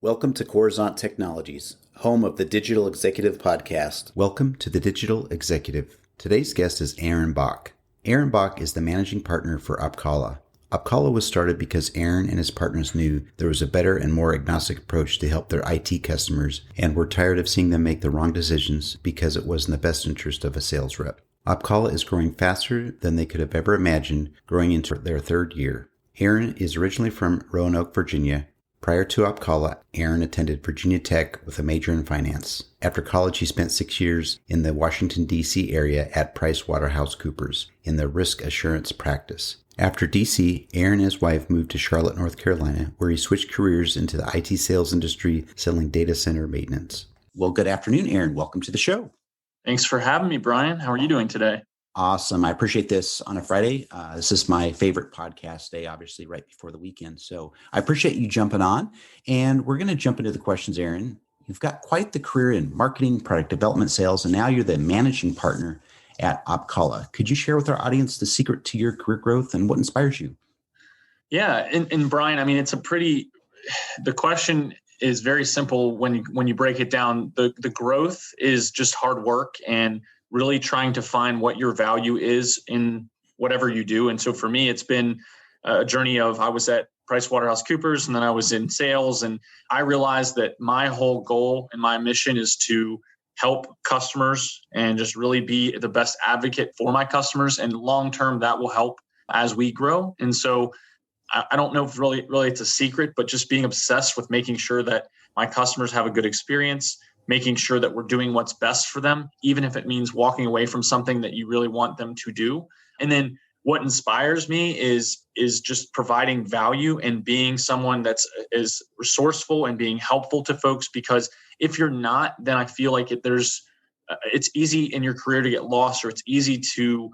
Welcome to Coruzant Technologies, home of the Digital Executive Podcast. Welcome to the Digital Executive. Today's guest is Aaron Bock. Aaron Bock is the managing partner for Opcala. Opcala was started because Aaron and his partners knew there was a better and more agnostic approach to help their IT customers and were tired of seeing them make the wrong decisions because it was in the best interest of a sales rep. Opcala is growing faster than they could have ever imagined, growing into their third year. Aaron is originally from Roanoke, Virginia. Prior to Opcala, Aaron attended Virginia Tech with a major in finance. After college, he spent 6 years in the Washington, D.C. area at PricewaterhouseCoopers in the risk assurance practice. After D.C., Aaron and his wife moved to Charlotte, North Carolina, where he switched careers into the IT sales industry, selling data center maintenance. Well, good afternoon, Aaron. Welcome to the show. Thanks for having me, Brian. How are you doing today? Awesome. I appreciate this on a Friday. This is my favorite podcast day, obviously, right before the weekend. So I appreciate you jumping on. And we're going to jump into the questions, Aaron. You've got quite the career in marketing, product development, sales, and now you're the managing partner at Opcala. Could you share with our audience the secret to your career growth and what inspires you? Yeah. And Brian, I mean, the question is very simple when you break it down. The growth is just hard work and really trying to find what your value is in whatever you do. And so for me, it's been a journey of, I was at PricewaterhouseCoopers and then I was in sales. And I realized that my whole goal and my mission is to help customers and just really be the best advocate for my customers. And long-term, that will help as we grow. And so I don't know if really it's a secret, but just being obsessed with making sure that my customers have a good experience, making sure that we're doing what's best for them, even if it means walking away from something that you really want them to do. And then what inspires me is just providing value and being someone that's is resourceful and being helpful to folks. Because if you're not, then I feel like it's easy in your career to get lost, or it's easy to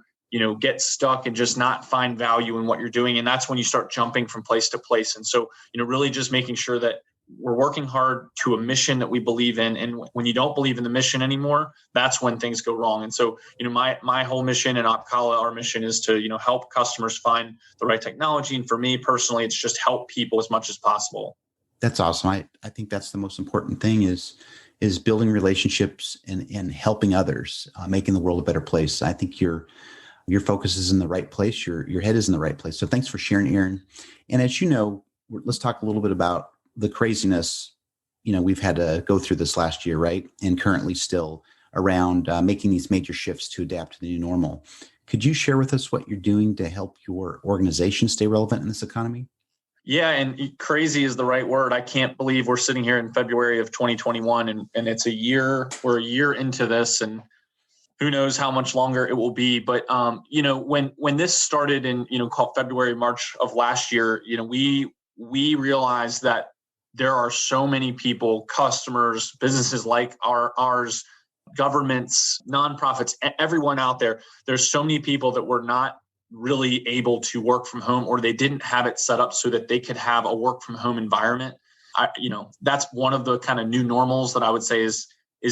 get stuck and just not find value in what you're doing. And that's when you start jumping from place to place. And so, really just making sure that we're working hard to a mission that we believe in. And when you don't believe in the mission anymore, that's when things go wrong. And so, my whole mission and Opcala, our mission is to, help customers find the right technology. And for me personally, it's just help people as much as possible. That's awesome. I think that's the most important thing is building relationships and helping others, making the world a better place. I think your focus is in the right place. Your head is in the right place. So thanks for sharing, Aaron. And as you know, let's talk a little bit about the craziness, we've had to go through this last year, right? And currently still around making these major shifts to adapt to the new normal. Could you share with us what you're doing to help your organization stay relevant in this economy? Yeah, and crazy is the right word. I can't believe we're sitting here in February of 2021 and it's we're a year into this, and who knows how much longer it will be. But, when this started in, called February, March of last year, we realized that there are so many people, customers, businesses like ours, governments, nonprofits, everyone out there. There's so many people that were not really able to work from home, or they didn't have it set up so that they could have a work from home environment. That's one of the kind of new normals that I would say is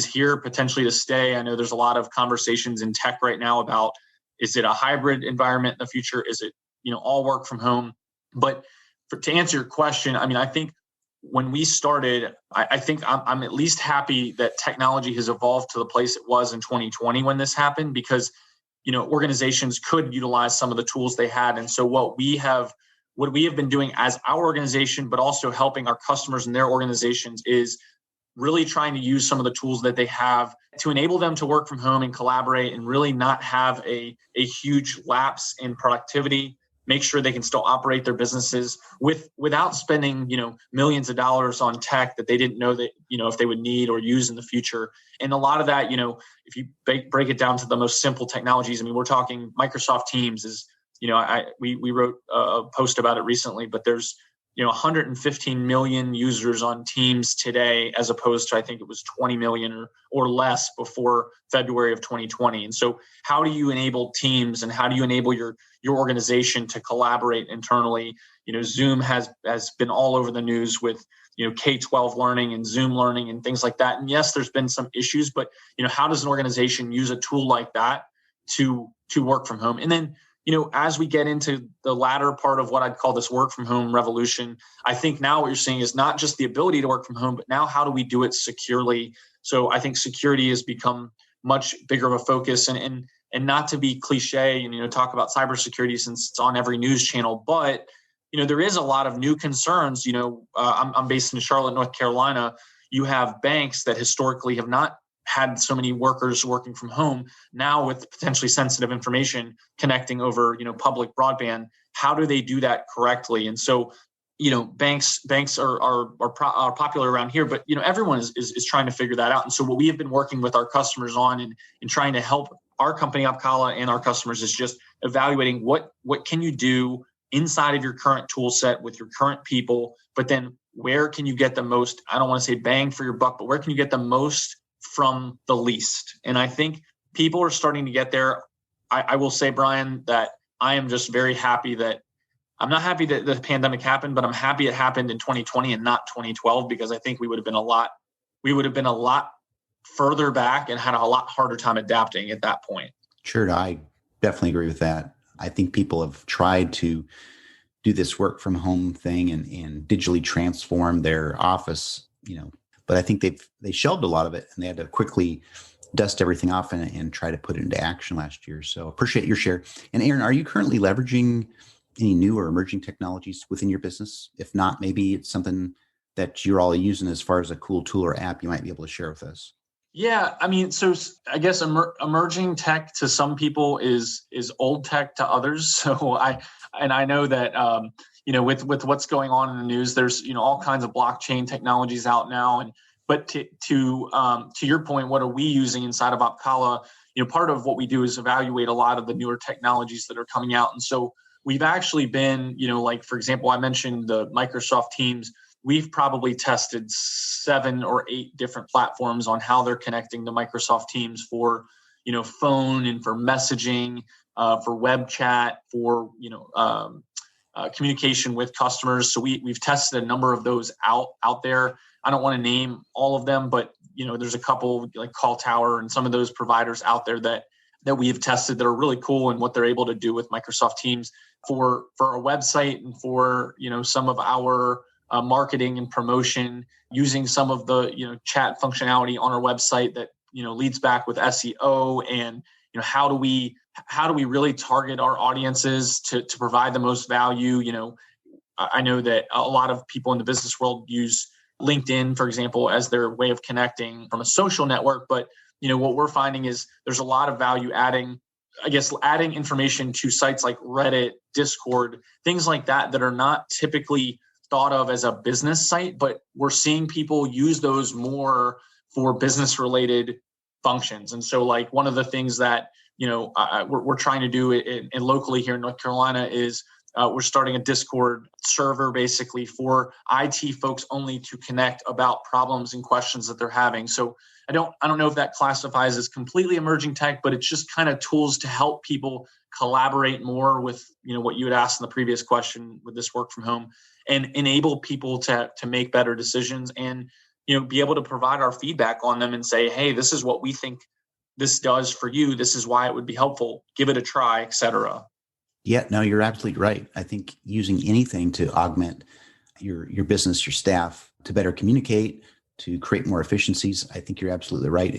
here potentially to stay. I know there's a lot of conversations in tech right now about, is it a hybrid environment in the future? Is it, all work from home? But to answer your question, I think when we started, I think I'm at least happy that technology has evolved to the place it was in 2020 when this happened, because, organizations could utilize some of the tools they had. And so what we have been doing as our organization, but also helping our customers and their organizations, is really trying to use some of the tools that they have to enable them to work from home and collaborate and really not have a huge lapse in productivity, make sure they can still operate their businesses without spending, millions of dollars on tech that they didn't know that, if they would need or use in the future. And a lot of that, if you break it down to the most simple technologies, we're talking Microsoft Teams is, we wrote a post about it recently, but there's, 115 million users on Teams today, as opposed to, I think it was 20 million or less before February of 2020. And so how do you enable Teams and how do you enable your organization to collaborate internally? Zoom has been all over the news with, K-12 learning and Zoom learning and things like that. And yes, there's been some issues, but, how does an organization use a tool like that to work from home? And then, as we get into the latter part of what I'd call this work from home revolution, I think now what you're seeing is not just the ability to work from home, but now how do we do it securely? So I think security has become much bigger of a focus, and not to be cliche and, talk about cybersecurity since it's on every news channel, but there is a lot of new concerns. I'm based in Charlotte, North Carolina. You have banks that historically have not had so many workers working from home. Now with potentially sensitive information connecting over, public broadband, how do they do that correctly? And so, banks are popular around here, but everyone is trying to figure that out. And so what we have been working with our customers on and trying to help our company Opcala and our customers is just evaluating what can you do inside of your current tool set with your current people, but then where can you get the most, I don't want to say bang for your buck, but where can you get the most from the least? And I think people are starting to get there. I will say, Brian, that I am just very happy that I'm not happy that the pandemic happened, but I'm happy it happened in 2020 and not 2012, because I think we would have been a lot further back and had a lot harder time adapting at that point. Sure. I definitely agree with that. I think people have tried to do this work from home thing and digitally transform their office, but I think they shelved a lot of it and they had to quickly dust everything off and try to put it into action last year. So appreciate your share. And Aaron, are you currently leveraging any new or emerging technologies within your business? If not, maybe it's something that you're all using as far as a cool tool or app you might be able to share with us. Yeah, I mean, so I guess emerging tech to some people is old tech to others. So I know that with what's going on in the news, there's all kinds of blockchain technologies out now. But to your point, what are we using inside of Opcala? Part of what we do is evaluate a lot of the newer technologies that are coming out, and so we've actually been, like for example, I mentioned the Microsoft Teams. We've probably tested 7 or 8 different platforms on how they're connecting to Microsoft Teams for, phone and for messaging, for web chat, for, communication with customers. So we've tested a number of those out there. I don't want to name all of them, but, there's a couple like Call Tower and some of those providers out there that we have tested that are really cool and what they're able to do with Microsoft Teams for a website and for, some of our marketing and promotion, using some of the chat functionality on our website that leads back with SEO, and how do we really target our audiences to provide the most value. I know that a lot of people in the business world use LinkedIn, for example, as their way of connecting from a social network, but what we're finding is there's a lot of value adding information to sites like Reddit, Discord, things like that are not typically thought of as a business site, but we're seeing people use those more for business related functions. And so like one of the things that, we're trying to do in locally here in North Carolina is we're starting a Discord server basically for IT folks only to connect about problems and questions that they're having. So I don't know if that classifies as completely emerging tech, but it's just kind of tools to help people collaborate more with, what you had asked in the previous question with this work from home, and enable people to make better decisions and, be able to provide our feedback on them and say, hey, this is what we think this does for you. This is why it would be helpful. Give it a try, et cetera. Yeah, no, you're absolutely right. I think using anything to augment your business, your staff, to better communicate, to create more efficiencies, I think you're absolutely right.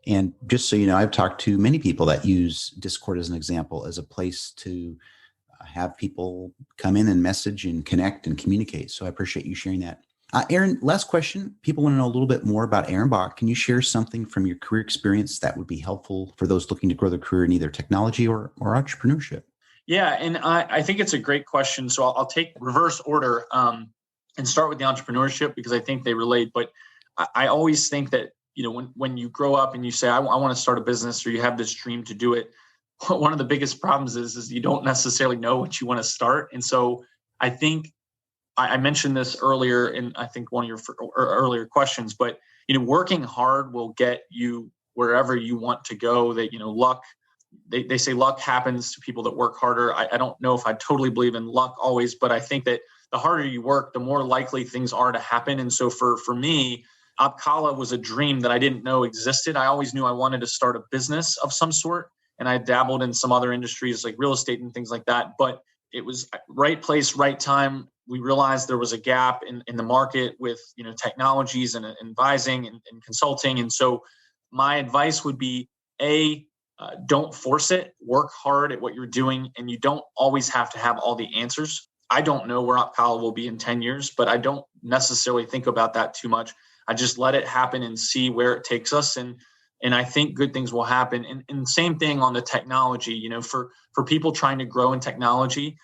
And just so you know, I've talked to many people that use Discord as an example, as a place to have people come in and message and connect and communicate. So I appreciate you sharing that. Aaron, last question. People want to know a little bit more about Aaron Bock. Can you share something from your career experience that would be helpful for those looking to grow their career in either technology or entrepreneurship? Yeah, and I think it's a great question. So I'll take reverse order and start with the entrepreneurship because I think they relate. But I always think that, when you grow up and you say, I want to start a business, or you have this dream to do it, one of the biggest problems is you don't necessarily know what you want to start. And so I think I mentioned this earlier in, I think, one of your earlier questions, but, working hard will get you wherever you want to go. That, luck, they say luck happens to people that work harder. I don't know if I totally believe in luck always, but I think that the harder you work, the more likely things are to happen. And so for me, Opcala was a dream that I didn't know existed. I always knew I wanted to start a business of some sort. and I dabbled in some other industries like real estate and things like that. But it was right place, right time. We realized there was a gap in the market with, technologies and advising and consulting. And so my advice would be, don't force it, work hard at what you're doing. And you don't always have to have all the answers. I don't know where Opcala will be in 10 years, but I don't necessarily think about that too much. I just let it happen and see where it takes us. And I think good things will happen. And same thing on the technology, for people trying to grow in technology.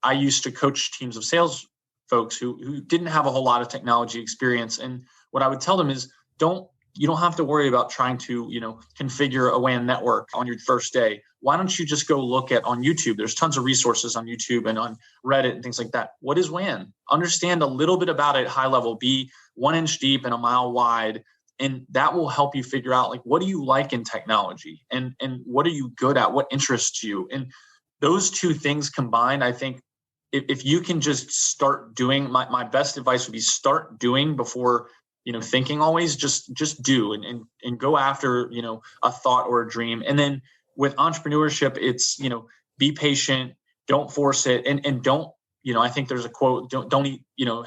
I used to coach teams of sales folks who didn't have a whole lot of technology experience. And what I would tell them is you don't have to worry about trying to, configure a WAN network on your first day. Why don't you just go look at on YouTube? There's tons of resources on YouTube and on Reddit and things like that. What is WAN? Understand a little bit about it at high level, be 1 inch deep and a mile wide. And that will help you figure out, like, what do you like in technology and what are you good at? What interests you? And those two things combined, I think if you can just start doing, my best advice would be start doing before, thinking always. Just do and go after, a thought or a dream. And then with entrepreneurship, it's, be patient, don't force it. And don't, I think there's a quote, don't eat,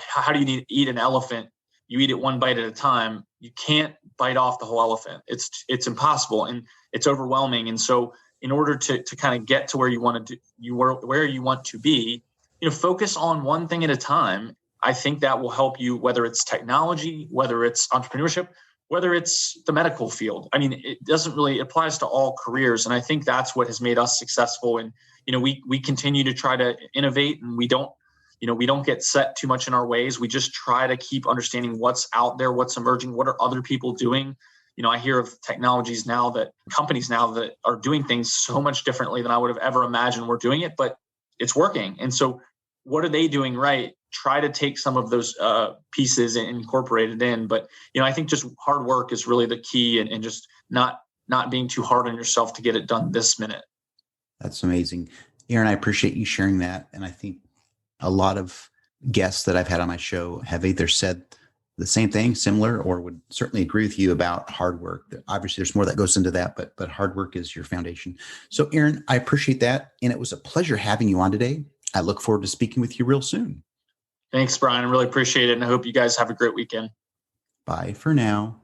how do you need to eat an elephant? You eat it one bite at a time. You can't bite off the whole elephant. It's impossible and it's overwhelming. And so in order to kind of get to where you want to be, focus on one thing at a time. I think that will help you, whether it's technology, whether it's entrepreneurship, whether it's the medical field. I mean, it applies to all careers. And I think that's what has made us successful. And, we continue to try to innovate, and we don't get set too much in our ways. We just try to keep understanding what's out there, what's emerging, what are other people doing. I hear of companies now that are doing things so much differently than I would have ever imagined we're doing it, but it's working. And so what are they doing right? Try to take some of those pieces and incorporate it in. But, I think just hard work is really the key, and just not being too hard on yourself to get it done this minute. That's amazing. Aaron, I appreciate you sharing that. And I think a lot of guests that I've had on my show have either said the same thing, similar, or would certainly agree with you about hard work. Obviously, there's more that goes into that, but hard work is your foundation. So, Aaron, I appreciate that. And it was a pleasure having you on today. I look forward to speaking with you real soon. Thanks, Brian. I really appreciate it. And I hope you guys have a great weekend. Bye for now.